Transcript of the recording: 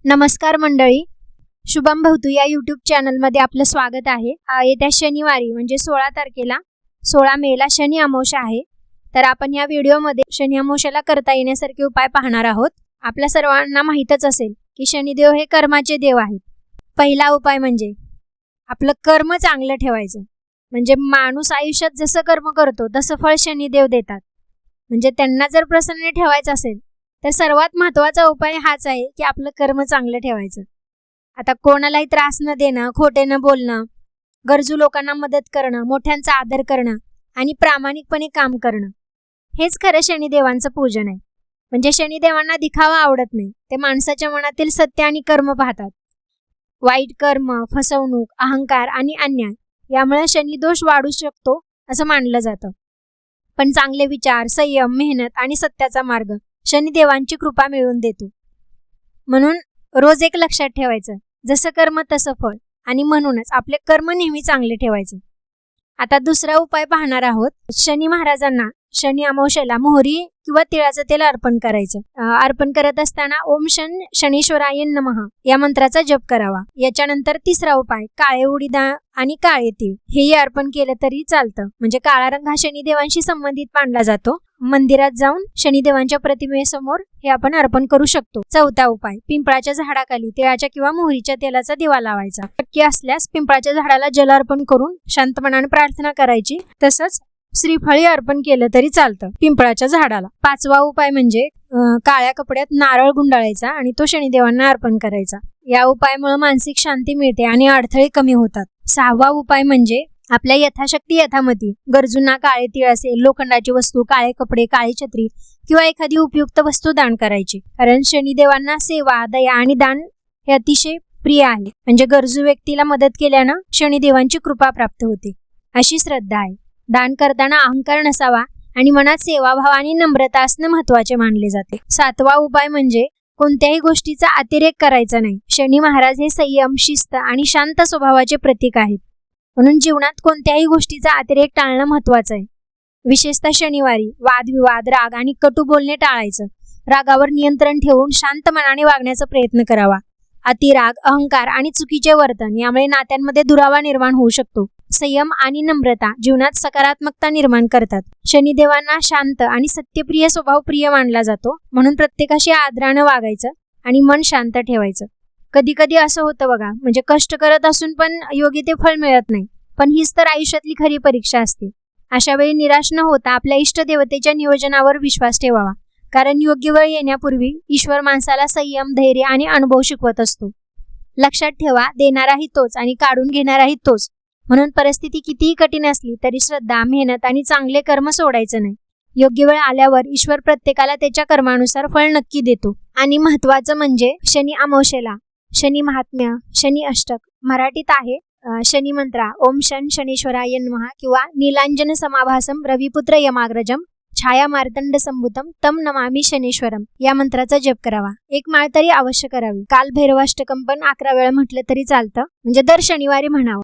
नमस्कार मंडळी, शुभम भवतू या यूट्यूब चॅनलमध्ये आपलं स्वागत आहे। येत्या शनिवारी म्हणजे 16 तारखेला 16 मेला शनी अमावस्या आहे। तर आपण या व्हिडिओमध्ये शनी अमावस्याला करता येण्यासारखे उपाय पाहणार आहोत। आपल्या सर्वांना माहीतच असेल की शनिदेव हे कर्माचे देव आहेत। पहिला उपाय म्हणजे आपलं कर्म चांगलं ठेवायचं। म्हणजे माणूस आयुष्यात जसं कर्म करतो तसं फळ शनिदेव देतात। म्हणजे त्यांना जर प्रसन्न ठेवायचं असेल तर सर्वात महत्त्वाचा उपाय हाच आहे की आपलं कर्म चांगलं ठेवायचं। आता कोणालाही त्रास न देणं, खोटे न बोलणं, गरजू लोकांना मदत करणं, मोठ्यांचा आदर करणं आणि प्रामाणिकपणे काम करणं, हेच खरं शनिदेवांचं पूजन आहे। म्हणजे शनिदेवांना दिखावा आवडत नाही, ते माणसाच्या मनातील सत्य आणि कर्म पाहतात। वाईट कर्म, फसवणूक, अहंकार आणि अन्याय यामुळे शनिदोष वाढू शकतो असं मानलं जातं। पण चांगले विचार, संयम, मेहनत आणि सत्याचा मार्ग शनिदेवांची कृपा मिळवून देतो। म्हणून रोज एक लक्षात ठेवायचं, जसं कर्म तसं फळ, आणि म्हणूनच आपले कर्म नेहमी चांगले ठेवायचे। आता दुसरा उपाय पाहणार आहोत। शनी महाराजांना शनी अमावस्येला मोहरी किंवा तिळाचं तेल अर्पण करायचं। अर्पण करत असताना ओम शनीश्वराय नमः या मंत्राचा जप करावा। याच्यानंतर तिसरा उपाय काळे उडीद आणि काळे तीळ हेही अर्पण केलं तरी चालतं। म्हणजे काळा रंग हा शनिदेवांशी संबंधित मानला जातो। मंदिरात जाऊन शनिदेवांच्या प्रतिमेसमोर हे आपण अर्पण करू शकतो। चौथा उपाय पिंपळाच्या झाडाखाली तिळाच्या किंवा मोहरीच्या तेलाचा दिवा लावायचा। शक्य असल्यास पिंपळाच्या झाडाला जल अर्पण करून शांत मनाने प्रार्थना करायची। तसंच श्रीफळी अर्पण केलं तरी चालतं पिंपळाच्या झाडाला। पाचवा उपाय म्हणजे काळ्या कपड्यात नारळ गुंडाळायचा आणि तो शनिदेवांना अर्पण करायचा। या उपायामुळे मानसिक शांती मिळते आणि अडथळे कमी होतात। सहावा उपाय म्हणजे आपल्या यथाशक्ती यथामती गरजूंना काळे तीळ असेल, लोखंडाची वस्तू, काळे कपडे, काळी छत्री किंवा एखादी उपयुक्त वस्तू दान करायची। कारण शनिदेवांना सेवा, दया आणि दान हे अतिशय प्रिय आहे। म्हणजे गरजू व्यक्तीला मदत केल्यानं शनिदेवांची कृपा प्राप्त होते अशी श्रद्धा आहे। दान करताना अहंकार नसावा आणि मनात सेवाभाव आणि नम्रता असणं महत्त्वाचे मानले जाते। सातवा उपाय म्हणजे कोणत्याही गोष्टीचा अतिरेक करायचा नाही। शनी महाराज हे संयम, शिस्त आणि शांत स्वभावाचे प्रतीक आहेत। म्हणून जीवनात कोणत्याही गोष्टीचा अतिरेक टाळणं महत्त्वाचं आहे। विशेषतः शनिवारी वादविवाद, राग आणि कटू बोलणे टाळायचं। रागावर नियंत्रण ठेवून शांत मनाने वागण्याचा प्रयत्न करावा। अतिराग, अहंकार आणि चुकीचे वर्तन यामुळे नात्यांमध्ये दुरावा निर्माण होऊ शकतो। संयम आणि नम्रता जीवनात सकारात्मकता निर्माण करतात। शनिदेवांना शांत आणि सत्यप्रिय स्वभाव प्रिय मानला जातो। म्हणून प्रत्येकाशी आदरानं वागायचं आणि मन शांत ठेवायचं। कधी कधी असं होतं बघा, म्हणजे कष्ट करत असून पण योग्य ते फळ मिळत नाही। पण हीच तर आयुष्यातली खरी परीक्षा असते। अशा वेळी निराश न होता आपल्या इष्ट देवतेच्या नियोजनावर विश्वास ठेवावा। कारण योग्य वेळ येण्यापूर्वी ईश्वर माणसाला संयम, धैर्य आणि अनुभव शिकवत असतो। लक्षात ठेवा, देणाराही तोच आणि काढून घेणाराही तोच। म्हणून परिस्थिती कितीही कठीण असली तरी श्रद्धा, मेहनत आणि चांगले कर्म सोडायचं नाही। योग्य वेळ आल्यावर ईश्वर प्रत्येकाला त्याच्या कर्मानुसार फळ नक्की देतो। आणि महत्त्वाचं म्हणजे शनी अमावस्येला शनी महात्म्य, शनी अष्टक मराठीत आहे। शनी मंत्रा ओम शनीश्वराय नमः किंवा नीलांजन समाभासम रविपुत्र यमाग्रजम छाया मार्तंड संभूतम तम नमामि शनीश्वरम या मंत्राचा जप करावा। एक माळ तरी अवश्य करावी। काल भैरवाष्टकम पण 11 वेळा म्हटलं तरी चालतं। म्हणजे दर शनिवारी म्हणावं।